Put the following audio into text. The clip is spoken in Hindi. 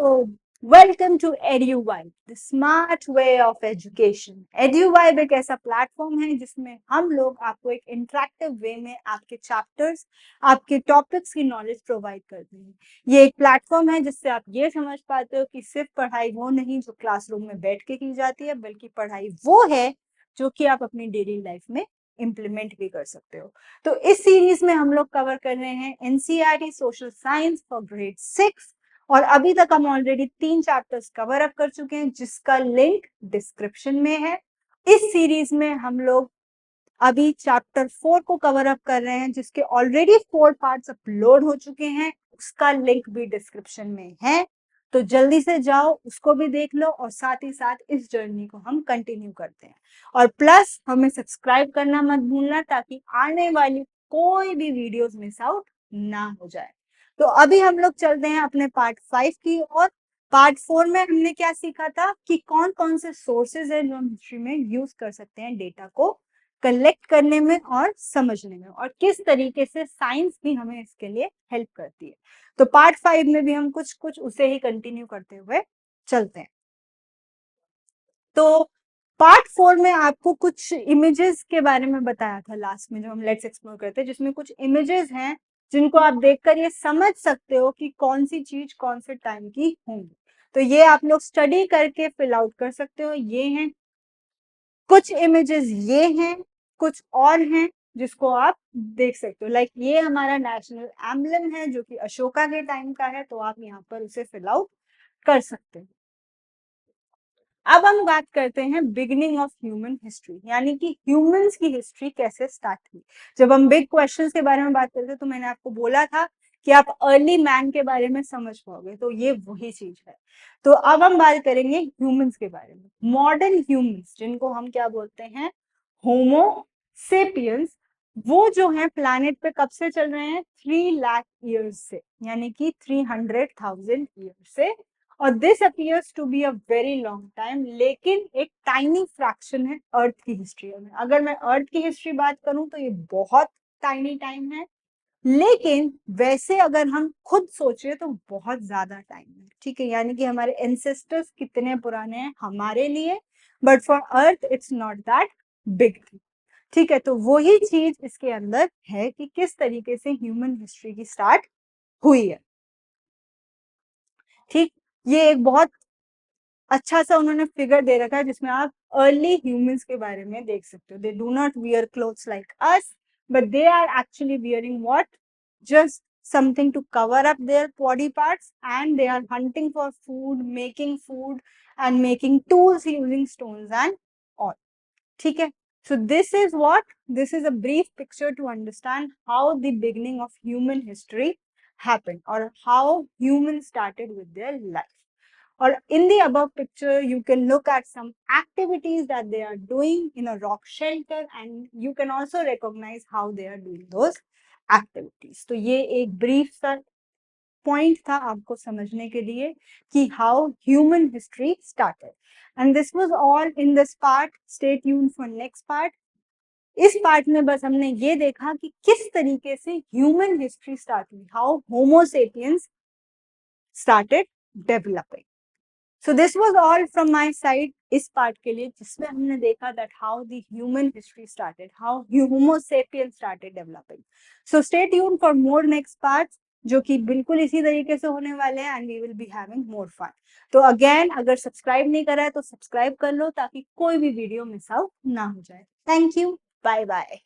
Welcome to EduVibe, the smart way of education. EduVibe एक ऐसा प्लेटफॉर्म है जिसमें हम लोग आपको एक इंटरेक्टिव वे में आपके चैप्टर्स, आपके टॉपिक्स की नॉलेज प्रोवाइड करते हैं। ये एक प्लेटफॉर्म है जिससे आप ये समझ पाते हो कि सिर्फ पढ़ाई वो नहीं जो क्लासरूम में बैठ के की जाती है, बल्कि पढ़ाई वो है जो कि आप अपनी डेली लाइफ में इम्प्लीमेंट भी कर सकते हो। तो इस सीरीज में हम लोग कवर कर रहे हैं NCERT social science for grade 6, और अभी तक हम ऑलरेडी 3 चैप्टर्स कवर अप कर चुके हैं जिसका लिंक डिस्क्रिप्शन में है। इस सीरीज में हम लोग अभी चैप्टर 4 को कवर अप कर रहे हैं जिसके ऑलरेडी 4 पार्ट्स अपलोड हो चुके हैं, उसका लिंक भी डिस्क्रिप्शन में है। तो जल्दी से जाओ, उसको भी देख लो, और साथ ही साथ इस जर्नी को हम कंटिन्यू करते हैं। और प्लस हमें सब्सक्राइब करना मत भूलना ताकि आने वाली कोई भी वीडियोस मिस आउट ना हो जाए। तो अभी हम लोग चलते हैं अपने पार्ट 5 की, और पार्ट 4 में हमने क्या सीखा था कि कौन कौन से सोर्सेज है जो हम हिस्ट्री में यूज कर सकते हैं डेटा को कलेक्ट करने में और समझने में, और किस तरीके से साइंस भी हमें इसके लिए हेल्प करती है। तो पार्ट 5 में भी हम कुछ कुछ उसे ही कंटिन्यू करते हुए चलते हैं। तो पार्ट 4 में आपको कुछ इमेजेस के बारे में बताया था लास्ट में, जो हम लेट्स एक्सप्लोर करते हैं, जिसमें कुछ इमेजेस हैं जिनको आप देखकर ये समझ सकते हो कि कौन सी चीज कौन से टाइम की होंगी। तो ये आप लोग स्टडी करके फिल आउट कर सकते हो। ये हैं कुछ इमेजेस, ये हैं कुछ और हैं जिसको आप देख सकते हो। लाइक ये हमारा नेशनल एम्बलम है जो कि अशोका के टाइम का है, तो आप यहाँ पर उसे फिल आउट कर सकते हो। अब हम बात करते हैं बिगिनिंग ऑफ ह्यूमन हिस्ट्री, यानी कि ह्यूमंस की हिस्ट्री कैसे स्टार्ट हुई। जब हम बिग क्वेश्चंस के बारे में बात करते हैं तो मैंने आपको बोला था कि आप अर्ली मैन के बारे में समझ पाओगे, तो ये वही चीज है। तो अब हम बात करेंगे ह्यूमंस के बारे में। मॉडर्न ह्यूमंस, जिनको हम क्या बोलते हैं, होमो सेपियंस, वो जो है प्लैनेट पे कब से चल रहे हैं, 3 लाख ईयर्स से, यानी कि 300,000 ईयर्स से। और this appears to be a very long time, लेकिन एक टाइनी फ्रैक्शन है अर्थ की हिस्ट्री में। अगर मैं अर्थ की हिस्ट्री बात करूं तो ये बहुत टाइनी टाइम है, लेकिन वैसे अगर हम खुद सोचे तो बहुत ज्यादा टाइम है। ठीक है, यानी कि हमारे एंसेस्टर्स कितने पुराने हैं हमारे लिए, but for earth it's not that big. ठीक है, तो वही चीज इसके अंदर है कि किस तरीके से ह्यूमन हिस्ट्री की स्टार्ट हुई है। ठीक, ये एक बहुत अच्छा सा उन्होंने फिगर दे रखा है जिसमें आप अर्ली ह्यूमंस के बारे में देख सकते हो। They do not wear clothes like us, but they are actually wearing what, just something to cover up their body parts, and they are hunting for food and making tools using stones and all. ठीक है, so this is a brief picture to understand how the beginning of human history happened, or how humans started with their life. Or in the above picture, you can look at some activities that they are doing in a rock shelter, and you can also recognize how they are doing those activities. तो ये एक brief सा point था आपको समझने के लिए कि how human history started. And this was all in this part. Stay tuned for next part. इस पार्ट में बस हमने ये देखा कि किस तरीके से ह्यूमन हिस्ट्री स्टार्ट हुई, how homo sapiens started developing. So this was all from my side इस पार्ट के लिए, जिसमें हमने देखा that how the human history started, how homo sapiens started developing. So stay tune for more next parts, जो कि बिल्कुल इसी तरीके से होने वाले हैं, and we will be having more fun. तो अगेन, अगर सब्सक्राइब नहीं करा है तो सब्सक्राइब कर लो ताकि कोई भी वीडियो मिस आउट ना हो जाए। Thank you, bye bye.